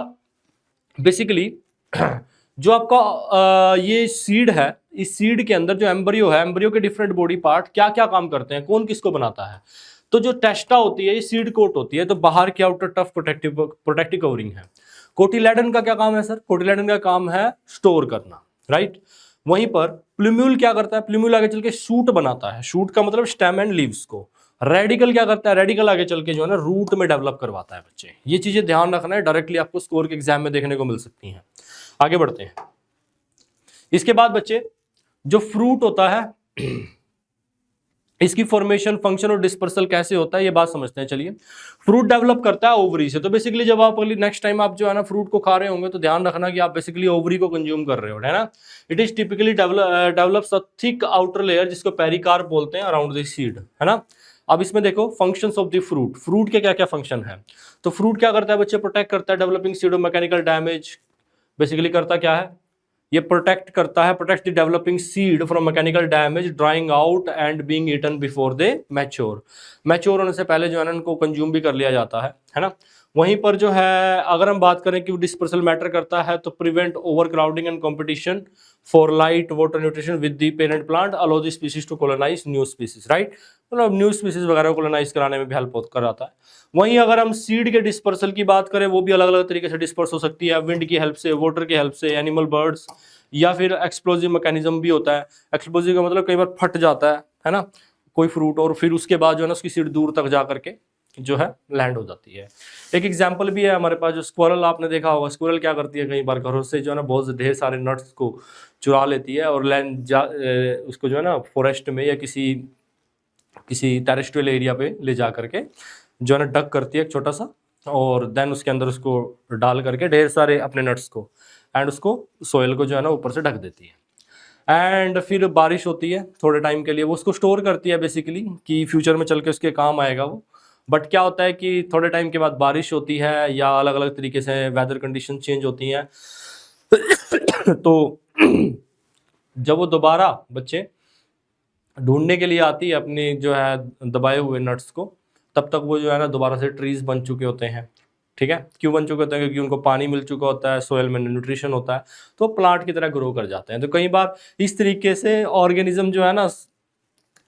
बेसिकली जो आपका ये सीड है, इस सीड के अंदर जो एम्ब्रियो है, एम्ब्रियो के डिफरेंट बॉडी पार्ट क्या क्या काम करते हैं, कौन किसको बनाता है। तो जो टेस्टा होती है ये सीड कोट होती है, तो बाहर की आउटर टफ प्रोटेक्टिव कवरिंग है। कोटिलेडन का क्या काम है सर? कोटिलेडन का काम है स्टोर करना, राइट। वहीं पर प्लूम्यूल क्या करता है? प्लूम्यूल आगे चल के शूट बनाता है। शूट का मतलब स्टेम एंड लीव्स को। रेडिकल क्या करता है? रेडिकल आगे चल के जो है ना रूट में डेवलप करवाता है बच्चे। ये चीजें ध्यान रखना है, डायरेक्टली आपको स्कोर के एग्जाम में देखने को मिल सकती हैं। आगे बढ़ते हैं। इसके बाद बच्चे जो फ्रूट होता है इसकी फॉर्मेशन, फंक्शन और डिस्पर्सल कैसे होता है ये बात समझते हैं। चलिए, फ्रूट डेवलप करता है ओवरी से। तो बेसिकली जब आप नेक्स्ट टाइम आप जो है ना फ्रूट को खा रहे होंगे तो ध्यान रखना कि आप बेसिकली ओवरी को कंज्यूम कर रहे हो, है ना। It is typically develops a thick outer layer जिसको पेरिकार्प बोलते हैं अराउंड द सीड, है ना। अब इसमें देखो functions of the fruit, fruit के क्या क्या फंक्शन है। तो फ्रूट क्या करता है बच्चे? प्रोटेक्ट करता है developing seed of mechanical damage. Basically करता क्या है ये? प्रोटेक्ट करता है, protect the developing seed from mechanical damage, drying out and being eaten before they mature. Mature होने से पहले जो है ना इनको कंज्यूम भी कर लिया जाता है ना। वहीं पर जो है अगर हम बात करें कि डिस्पर्सल मैटर करता है तो prevent overcrowding and competition for light water nutrition with the parent plant, allow the species to colonise new species, right. मतलब न्यू स्पीसीज वगैरह को कॉलोनाइज कराने में भी हेल्प कराता है। वहीं अगर हम सीड के डिस्पर्सल की बात करें, वो भी अलग अलग तरीके से डिस्पर्स हो सकती है, विंड की हेल्प से, वाटर की हेल्प से, एनिमल, बर्ड्स, या फिर एक्सप्लोजिव मैकेनिज्म भी होता है। एक्सप्लोजिव का मतलब कई बार फट जाता है ना कोई फ्रूट, और फिर उसके बाद जो है ना उसकी सीड दूर तक जा करके जो है लैंड हो जाती है। एक एग्जांपल भी है हमारे पास, जो स्क्वायरल आपने देखा होगा। स्क्वायरल क्या करती है, कई बार घरों से जो है ना बहुत ढेर सारे नट्स को चुरा लेती है और उसको जो है ना फॉरेस्ट में या किसी टेरेस्ट्रियल एरिया पे ले जा करके जो है ना डग करती है एक छोटा सा, और देन उसके अंदर उसको डाल करके ढेर सारे अपने नट्स को, एंड उसको सोयल को जो है ना ऊपर से ढक देती है। एंड फिर बारिश होती है थोड़े टाइम के लिए, वो उसको स्टोर करती है बेसिकली कि फ्यूचर में चल के उसके काम आएगा वो। बट क्या होता है कि थोड़े टाइम के बाद बारिश होती है या अलग अलग तरीके से वेदर कंडीशन चेंज होती हैं तो जब वो दोबारा बच्चे ढूंढने के लिए आती है अपनी जो है दबाए हुए नट्स को, तब तक वो जो है ना दोबारा से ट्रीज बन चुके होते हैं। ठीक है, क्यों बन चुके होते हैं? क्योंकि उनको पानी मिल चुका होता है, सोयल में न्यूट्रिशन होता है, तो प्लांट की तरह ग्रो कर जाते हैं। तो कई बार इस तरीके से ऑर्गेनिज्म जो है ना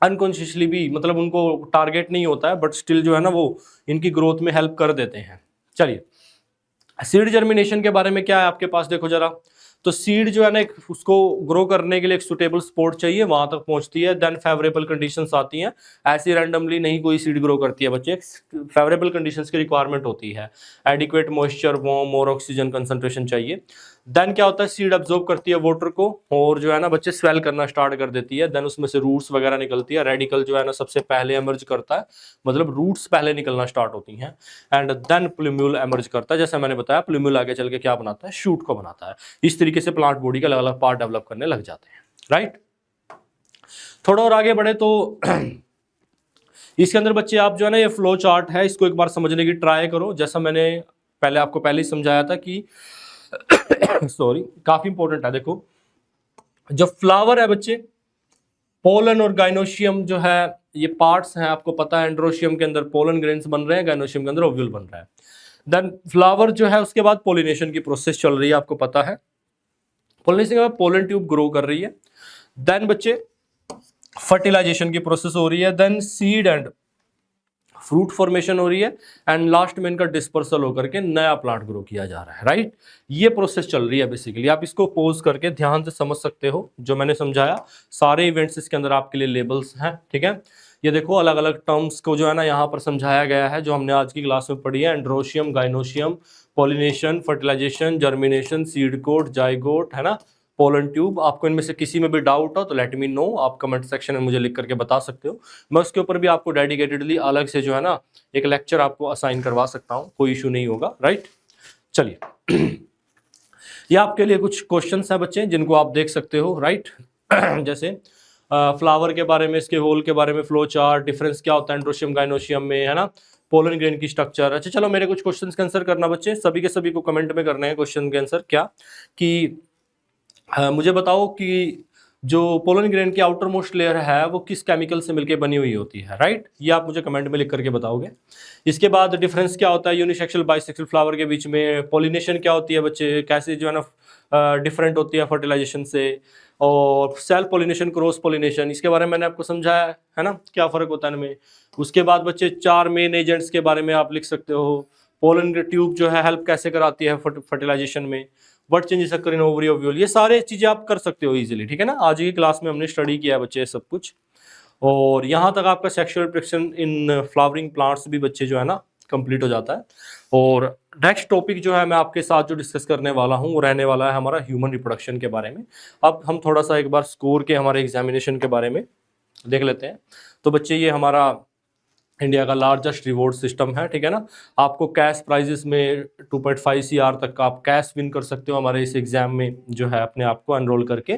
अनकॉन्शियसली भी, मतलब उनको टारगेट नहीं होता है, बट स्टिल जो है ना वो इनकी ग्रोथ में हेल्प कर देते हैं। चलिए, सीड जर्मिनेशन के बारे में क्या है आपके पास, देखो जरा। तो सीड जो है ना उसको ग्रो करने के लिए एक सुटेबल स्पॉट चाहिए, वहां तक पहुंचती है, देन फेवरेबल कंडीशंस आती हैं। ऐसी रैंडमली नहीं कोई सीड ग्रो करती है बच्चे, फेवरेबल कंडीशंस की रिक्वायरमेंट होती है। एडिक्वेट मॉइस्चर, वार्म और ऑक्सीजन कंसंट्रेशन चाहिए। देन क्या होता है, सीड अब्जॉर्ब करती है वाटर को और जो है ना बच्चे स्वेल करना स्टार्ट कर देती है। देन उसमें से रूट्स वगैरह निकलती है। रेडिकल जो है ना सबसे पहले एमर्ज करता है, मतलब रूट्स पहले निकलना स्टार्ट होती हैं। एंड देन प्लूम्यूल एमर्ज करता है। जैसे मैंने बताया, प्लूम्यूल आगे चल के क्या बनाता है, शूट को बनाता है। इस तरीके से प्लांट बॉडी के अलग अलग पार्ट डेवलप करने लग जाते हैं, राइट। थोड़ा और आगे बढ़े तो इसके अंदर बच्चे आप जो है ना ये फ्लो चार्ट है, इसको एक बार समझने की ट्राई करो। जैसा मैंने आपको पहले ही समझाया था कि सॉरी, काफी इंपॉर्टेंट है। देखो, जब फ्लावर है बच्चे, पोलन और गाइनोशियम जो है ये पार्ट्स हैं, आपको पता है। एंड्रोशियम के अंदर पोलन ग्रेन्स बन रहे हैं, गाइनोशियम के अंदर ओव्यूल बन रहा है। देन फ्लावर जो है उसके बाद पोलिनेशन की प्रोसेस चल रही है, आपको पता है। पोलिनेशन के बाद पोलन ट्यूब ग्रो कर रही है। देन बच्चे फर्टिलाइजेशन की प्रोसेस हो रही है। Then seed and fruit formation हो रही है एंड लास्ट में इनका डिस्पर्सल होकर के नया प्लांट ग्रो किया जा रहा है, राइट। ये प्रोसेस चल रही है बेसिकली। आप इसको पोज करके ध्यान से समझ सकते हो जो मैंने समझाया। सारे इवेंट्स इसके अंदर आपके लिए लेबल्स हैं, ठीक है। ये देखो अलग अलग टर्म्स को जो है ना यहाँ पर समझाया गया है, जो हमने आज की क्लास में पढ़ी है। Androecium, gynoecium, pollination, fertilisation, germination, seed coat, zygote, है ना, पोलन ट्यूब। आपको इनमें से किसी में भी डाउट हो तो लेट मी नो, आप कमेंट सेक्शन में मुझे लिख करके बता सकते हो। मैं उसके ऊपर भी आपको डेडिकेटेडली अलग से जो है ना एक लेक्चर आपको असाइन करवा सकता हूँ, कोई इशू नहीं होगा, राइट। चलिए ये आपके लिए कुछ क्वेश्चंस हैं बच्चे जिनको आप देख सकते हो, राइट। जैसे फ्लावर के बारे में, इसके होल के बारे में, फ्लो चार्ट, डिफरेंस क्या होता है एंड्रोशियम गाइनोशियम में, है ना, पोलन ग्रेन की स्ट्रक्चर। अच्छा चलो मेरे कुछ क्वेश्चंस के आंसर करना बच्चे, सभी के सभी को कमेंट में करने हैं क्वेश्चन के आंसर। क्या कि मुझे बताओ कि जो पोलन ग्रेन की आउटर मोस्ट लेयर है वो किस केमिकल से मिलकर बनी हुई होती है, राइट। ये आप मुझे कमेंट में लिख करके बताओगे। इसके बाद डिफरेंस क्या होता है यूनिसेक्सुअल बाइसेक्सुअल फ्लावर के बीच में, पॉलिनेशन क्या होती है बच्चे, कैसे जो है ना डिफरेंट होती है फर्टिलाइजेशन से, और सेल्फ पॉलिनेशन, क्रॉस पॉलिनेशन, इसके बारे में मैंने आपको समझाया है ना, क्या फ़र्क होता है इनमें। उसके बाद बच्चे 4 मेन एजेंट्स के बारे में आप लिख सकते हो। पोलन ट्यूब जो है हेल्प कैसे कराती है फर्टिलाइजेशन में, what changes occur in ovary ovule, ये सारे चीज़ें आप कर सकते हो इजीली, ठीक है ना। आज की क्लास में हमने स्टडी किया है बच्चे सब कुछ, और यहाँ तक आपका sexual reproduction in flowering plants भी बच्चे जो है ना कंप्लीट हो जाता है। और नेक्स्ट टॉपिक जो है मैं आपके साथ जो डिस्कस करने वाला हूँ वो रहने वाला है हमारा ह्यूमन रिप्रोडक्शन के बारे में। अब हम थोड़ा सा एक बार स्कोर के हमारे एग्जामिनेशन के बारे में देख लेते हैं। तो बच्चे ये हमारा इंडिया का लार्जेस्ट रिवॉर्ड सिस्टम है, ठीक है ना। आपको कैश प्राइजेस में 2.5 CR तक का आप कैश विन कर सकते हो हमारे इस एग्जाम में जो है अपने आप को एनरोल करके,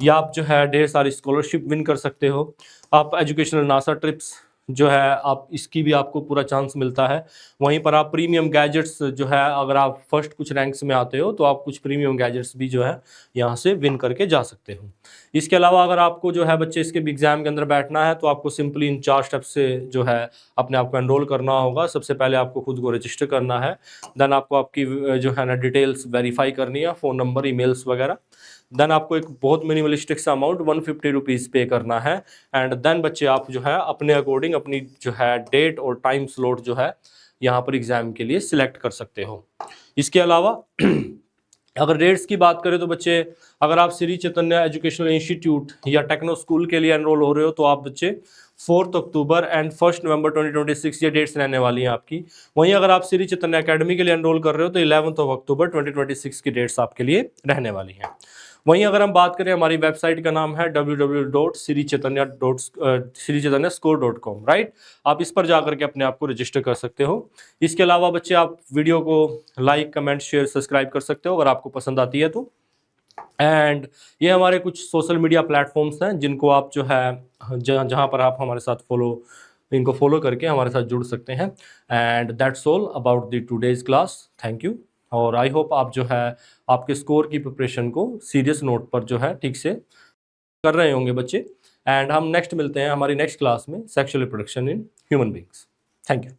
या आप जो है ढेर सारी स्कॉलरशिप विन कर सकते हो। आप एजुकेशनल नासा ट्रिप्स जो है आप इसकी भी आपको पूरा चांस मिलता है। वहीं पर आप प्रीमियम गैजेट्स जो है, अगर आप फर्स्ट कुछ रैंक्स में आते हो तो आप कुछ प्रीमियम गैजेट्स भी जो है यहाँ से विन करके जा सकते हो। इसके अलावा अगर आपको जो है बच्चे इसके एग्जाम के अंदर बैठना है तो आपको सिंपली इन 4 स्टेप्स से जो है अपने आप को एनरोल करना होगा। सबसे पहले आपको खुद को रजिस्टर करना है, देन आपको आपकी जो है ना डिटेल्स वेरीफाई करनी है, फ़ोन नंबर, ईमेल्स वगैरह। देन आपको एक बहुत मिनिमलिस्टिक सा अमाउंट 150 रुपीज़ पे करना है, एंड देन बच्चे आप जो है अपने अकॉर्डिंग अपनी जो है डेट और टाइम स्लॉट जो है यहाँ पर एग्ज़ाम के लिए सिलेक्ट कर सकते हो। इसके अलावा अगर रेट्स की बात करें तो बच्चे अगर आप श्री चैतन्य एजुकेशनल इंस्टीट्यूट या टेक्नो स्कूल के लिए एनरोल हो रहे हो तो आप बच्चे 4 अक्टूबर एंड 1 नवंबर 2026 ये डेट्स रहने वाली हैं आपकी। वहीं अगर आप श्री चैतन्य अकेडमी के लिए एनरोल कर रहे हो तो 11 अक्टूबर 2026 की डेट्स आपके लिए रहने वाली हैं। वहीं अगर हम बात करें, हमारी वेबसाइट का नाम है www.srichaitanya.score.com, राइट। आप इस पर जाकर के अपने आप को रजिस्टर कर सकते हो। इसके अलावा बच्चे आप वीडियो को लाइक, कमेंट, शेयर, सब्सक्राइब कर सकते हो अगर आपको पसंद आती है तो। एंड ये हमारे कुछ सोशल मीडिया प्लेटफॉर्म्स हैं जिनको आप जो है जहाँ पर आप हमारे साथ इनको फॉलो करके हमारे साथ जुड़ सकते हैं। And that's all about the today's class. Thank you. और आई होप आप जो है आपके स्कोर की प्रिपरेशन को सीरियस नोट पर जो है ठीक से कर रहे होंगे बच्चे। एंड हम नेक्स्ट मिलते हैं हमारी नेक्स्ट क्लास में, sexual reproduction in human beings. Thank you.